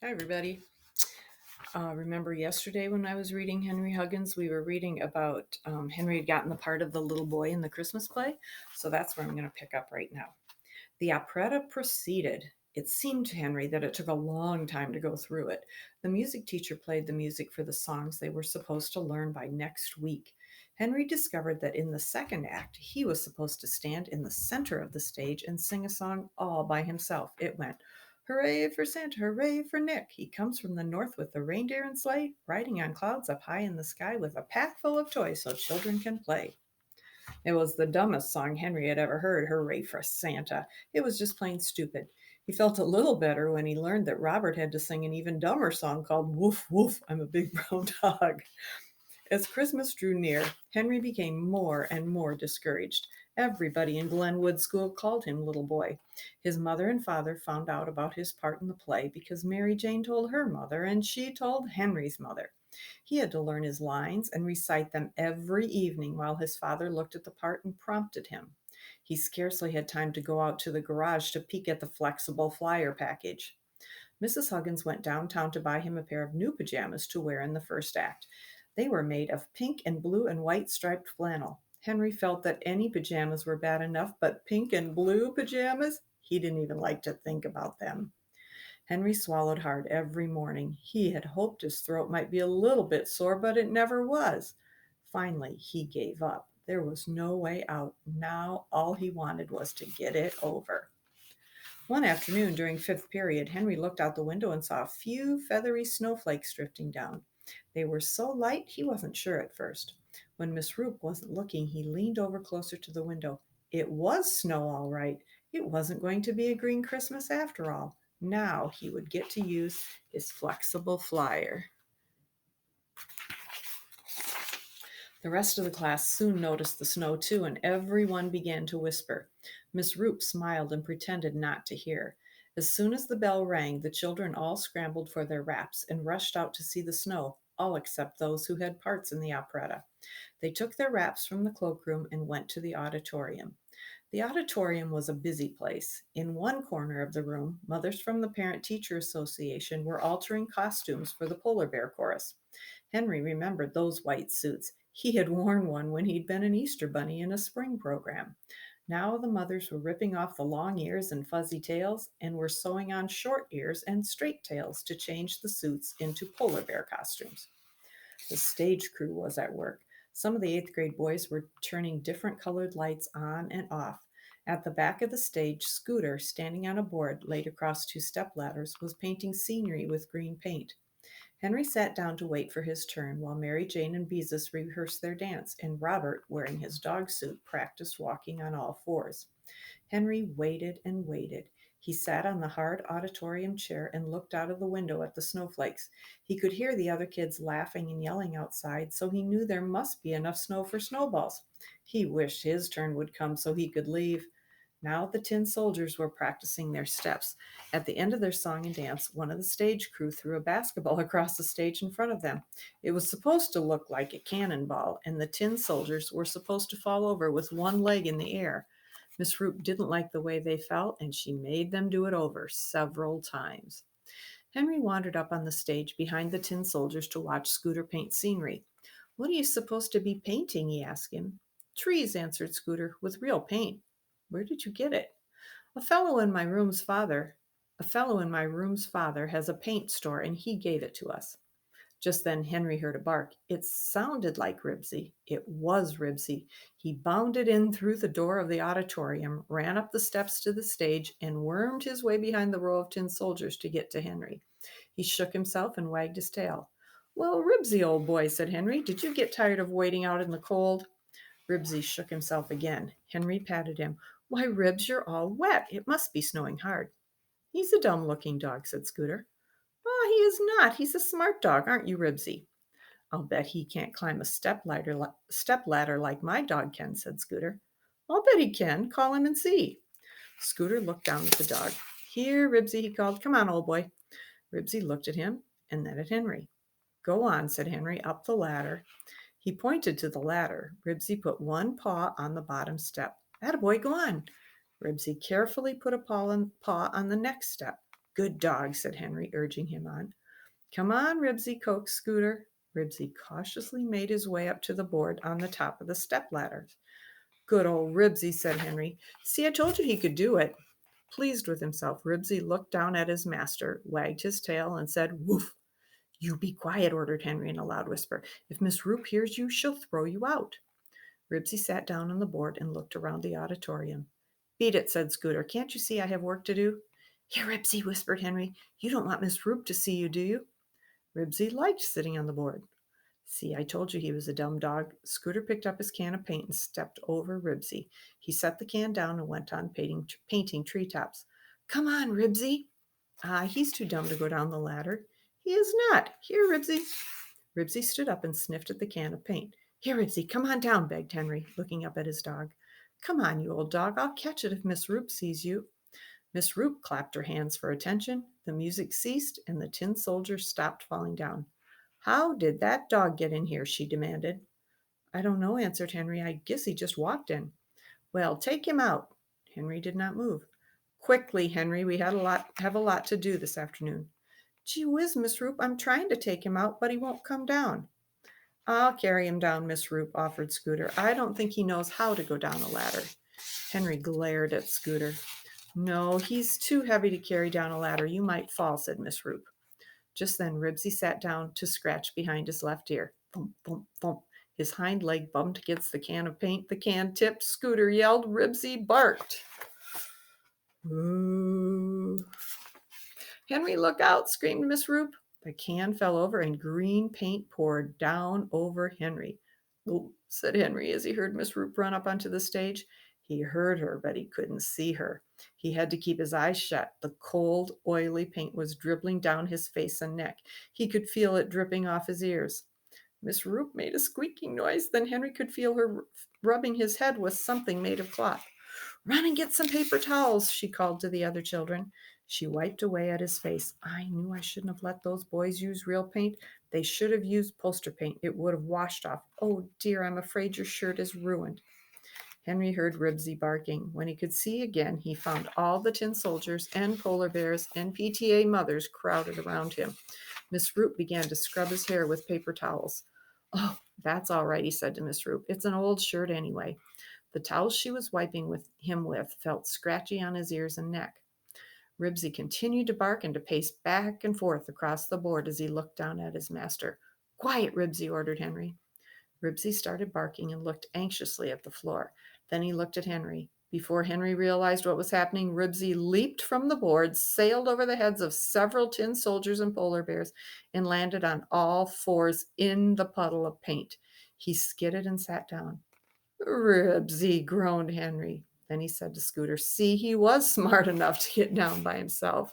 Hi, everybody. Remember yesterday when I was reading Henry Huggins, we were reading about Henry had gotten the part of the little boy in the Christmas play. So that's where I'm going to pick up right now. The operetta proceeded. It seemed to Henry that it took a long time to go through it. The music teacher played the music for the songs they were supposed to learn by next week. Henry discovered that in the second act, he was supposed to stand in the center of the stage and sing a song all by himself. It went, "Hooray for Santa, hooray for Nick. He comes from the north with the reindeer and sleigh, riding on clouds up high in the sky with a pack full of toys so children can play." It was the dumbest song Henry had ever heard, "Hooray for Santa." It was just plain stupid. He felt a little better when he learned that Robert had to sing an even dumber song called "Woof, Woof, I'm a Big Brown Dog." As Christmas drew near, Henry became more and more discouraged. Everybody in Glenwood School called him Little Boy. His mother and father found out about his part in the play because Mary Jane told her mother, and she told Henry's mother. He had to learn his lines and recite them every evening while his father looked at the part and prompted him. He scarcely had time to go out to the garage to peek at the flexible flyer package. Mrs. Huggins went downtown to buy him a pair of new pajamas to wear in the first act. They were made of pink and blue and white striped flannel. Henry felt that any pajamas were bad enough, but pink and blue pajamas? He didn't even like to think about them. Henry swallowed hard every morning. He had hoped his throat might be a little bit sore, but it never was. Finally, he gave up. There was no way out. Now all he wanted was to get it over. One afternoon during fifth period, Henry looked out the window and saw a few feathery snowflakes drifting down. They were so light he wasn't sure at first. When Miss Roop wasn't looking, he leaned over closer to the window. It was snow, all right. It wasn't going to be a green Christmas after all. Now he would get to use his flexible flyer. The rest of the class soon noticed the snow too, and everyone began to whisper. Miss Roop smiled and pretended not to hear. As soon as the bell rang, the children all scrambled for their wraps and rushed out to see the snow, all except those who had parts in the operetta. They took their wraps from the cloakroom and went to the auditorium. The auditorium was a busy place. In one corner of the room, mothers from the Parent Teacher Association were altering costumes for the polar bear chorus. Henry remembered those white suits. He had worn one when he'd been an Easter bunny in a spring program. Now the mothers were ripping off the long ears and fuzzy tails and were sewing on short ears and straight tails to change the suits into polar bear costumes. The stage crew was at work. Some of the eighth grade boys were turning different colored lights on and off. At the back of the stage, Scooter, standing on a board laid across two step ladders, was painting scenery with green paint. Henry sat down to wait for his turn while Mary Jane and Beezus rehearsed their dance, and Robert, wearing his dog suit, practiced walking on all fours. Henry waited and waited. He sat on the hard auditorium chair and looked out of the window at the snowflakes. He could hear the other kids laughing and yelling outside, so he knew there must be enough snow for snowballs. He wished his turn would come so he could leave. Now the tin soldiers were practicing their steps. At the end of their song and dance, one of the stage crew threw a basketball across the stage in front of them. It was supposed to look like a cannonball, and the tin soldiers were supposed to fall over with one leg in the air. Miss Roop didn't like the way they felt, and she made them do it over several times. Henry wandered up on the stage behind the tin soldiers to watch Scooter paint scenery. "What are you supposed to be painting?" he asked him. "Trees," answered Scooter, "with real paint." "Where did you get it?" "A fellow in my room's father. A fellow in my room's father has a paint store, and he gave it to us." Just then Henry heard a bark. It sounded like Ribsy. It was Ribsy. He bounded in through the door of the auditorium, ran up the steps to the stage, and wormed his way behind the row of tin soldiers to get to Henry. He shook himself and wagged his tail. "Well, Ribsy, old boy," said Henry, "did you get tired of waiting out in the cold?" Ribsy shook himself again. Henry patted him. "Why, Ribs, you're all wet. It must be snowing hard." "He's a dumb-looking dog," said Scooter. "Oh, he is not. He's a smart dog, aren't you, Ribsy?" "I'll bet he can't climb a step ladder like my dog can," said Scooter. "I'll bet he can. Call him and see." Scooter looked down at the dog. "Here, Ribsy," he called. "Come on, old boy." Ribsy looked at him and then at Henry. "Go on," said Henry, "up the ladder." He pointed to the ladder. Ribsy put one paw on the bottom step. "Attaboy, go on." Ribsy carefully put a paw on the next step. Good dog, said Henry, urging him on. Come on, Ribsy, coaxed Scooter. Ribsy cautiously made his way up to the board on the top of the step ladder. Good old Ribsy, said Henry. See, I told you he could do it. Pleased with himself, Ribsy looked down at his master, wagged his tail, and said, Woof! You be quiet, ordered Henry in a loud whisper. If Miss Roop hears you, she'll throw you out. Ribsy sat down on the board and looked around the auditorium. Beat it, said Scooter. Can't you see I have work to do? Here, Ribsy, whispered Henry. You don't want Miss Roop to see you, do you? Ribsy liked sitting on the board. See, I told you he was a dumb dog. Scooter picked up his can of paint and stepped over Ribsy. He set the can down and went on painting treetops. Come on, Ribsy. Ah, he's too dumb to go down the ladder. He is not. Here, Ribsy. Ribsy stood up and sniffed at the can of paint. Here, Ribsy, come on down, begged Henry, looking up at his dog. Come on, you old dog. I'll catch it if Miss Roop sees you. Miss Roop clapped her hands for attention. The music ceased, and the tin soldier stopped falling down. How did that dog get in here? She demanded. I don't know, answered Henry. I guess he just walked in. Well, take him out. Henry did not move. Quickly, Henry, we have a lot to do this afternoon. Gee whiz, Miss Roop, I'm trying to take him out, but he won't come down. I'll carry him down, Miss Roop, offered Scooter. I don't think he knows how to go down a ladder. Henry glared at Scooter. No, he's too heavy to carry down a ladder. You might fall, said Miss Roop. Just then Ribsy sat down to scratch behind his left ear. Thump, thump, thump. His hind leg bumped against the can of paint. The can tipped. Scooter yelled. Ribsy barked. Ooh. Henry, look out, screamed Miss Roop. The can fell over and green paint poured down over Henry. Oh, said Henry as he heard Miss Roop run up onto the stage. He heard her, but he couldn't see her. He had to keep his eyes shut. The cold, oily paint was dribbling down his face and neck. He could feel it dripping off his ears. Miss Roop made a squeaking noise. Then Henry could feel her rubbing his head with something made of cloth. Run and get some paper towels, she called to the other children. She wiped away at his face. I knew I shouldn't have let those boys use real paint. They should have used poster paint. It would have washed off. Oh, dear, I'm afraid your shirt is ruined. Henry heard Ribsy barking. When he could see again, he found all the tin soldiers and polar bears and PTA mothers crowded around him. Miss Roop began to scrub his hair with paper towels. Oh, that's all right, he said to Miss Roop. It's an old shirt anyway. The towels she was wiping him with felt scratchy on his ears and neck. Ribsy continued to bark and to pace back and forth across the board as he looked down at his master. Quiet, Ribsy, ordered Henry. Ribsy started barking and looked anxiously at the floor. Then he looked at Henry. Before Henry realized what was happening, Ribsy leaped from the board, sailed over the heads of several tin soldiers and polar bears, and landed on all fours in the puddle of paint. He skidded and sat down. Ribsy, groaned Henry. Then he said to Scooter, see, he was smart enough to get down by himself.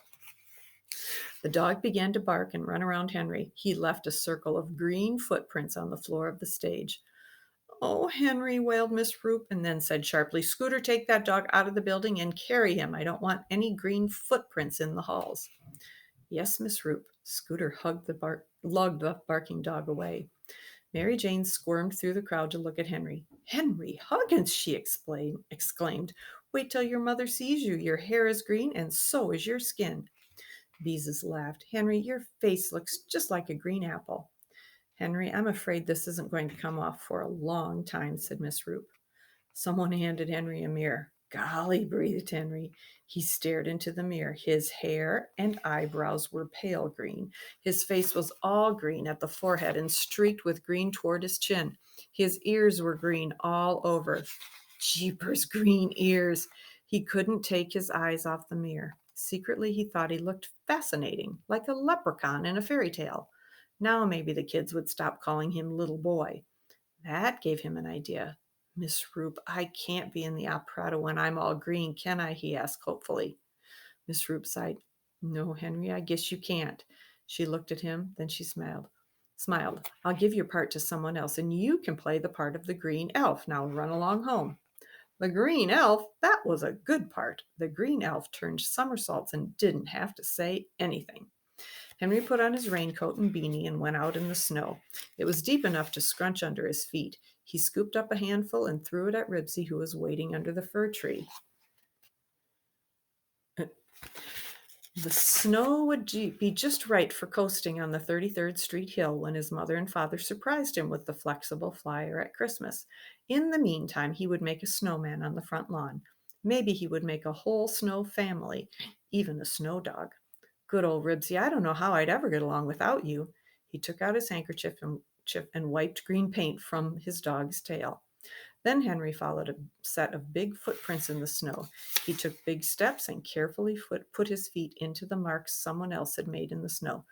The dog began to bark and run around Henry. He left a circle of green footprints on the floor of the stage. Oh, Henry, wailed Miss Roop, and then said sharply, Scooter, take that dog out of the building and carry him. I don't want any green footprints in the halls. Yes, Miss Roop. Scooter lugged the barking dog away. Mary Jane squirmed through the crowd to look at Henry. Henry Huggins, she exclaimed. Wait till your mother sees you. Your hair is green, and so is your skin. Beezus laughed. Henry, your face looks just like a green apple. Henry, I'm afraid this isn't going to come off for a long time, said Miss Roop. Someone handed Henry a mirror. Golly, breathed Henry. He stared into the mirror. His hair and eyebrows were pale green. His face was all green at the forehead and streaked with green toward his chin. His ears were green all over. Jeepers, green ears. He couldn't take his eyes off the mirror. Secretly, he thought he looked fascinating, like a leprechaun in a fairy tale. Now maybe the kids would stop calling him little boy. That gave him an idea. Miss Roop, I can't be in the operetta when I'm all green, can I? He asked hopefully. Miss Roop sighed. No, Henry, I guess you can't. She looked at him, then she smiled. I'll give your part to someone else, and you can play the part of the green elf. Now run along home. The green elf, that was a good part. The green elf turned somersaults and didn't have to say anything. Henry put on his raincoat and beanie and went out in the snow. It was deep enough to scrunch under his feet. He scooped up a handful and threw it at Ribsy, who was waiting under the fir tree. The snow would be just right for coasting on the 33rd Street Hill when his mother and father surprised him with the flexible flyer at Christmas. In the meantime, he would make a snowman on the front lawn. Maybe he would make a whole snow family, even a snow dog. Good old Ribsy, I don't know how I'd ever get along without you. He took out his handkerchief and wiped green paint from his dog's tail. Then Henry followed a set of big footprints in the snow. He took big steps and carefully put his feet into the marks someone else had made in the snow.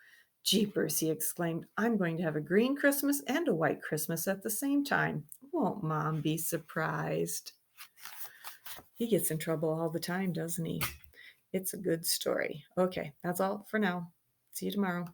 Jeepers, he exclaimed, I'm going to have a green Christmas and a white Christmas at the same time. Won't Mom be surprised? He gets in trouble all the time, doesn't he? It's a good story. Okay, that's all for now. See you tomorrow.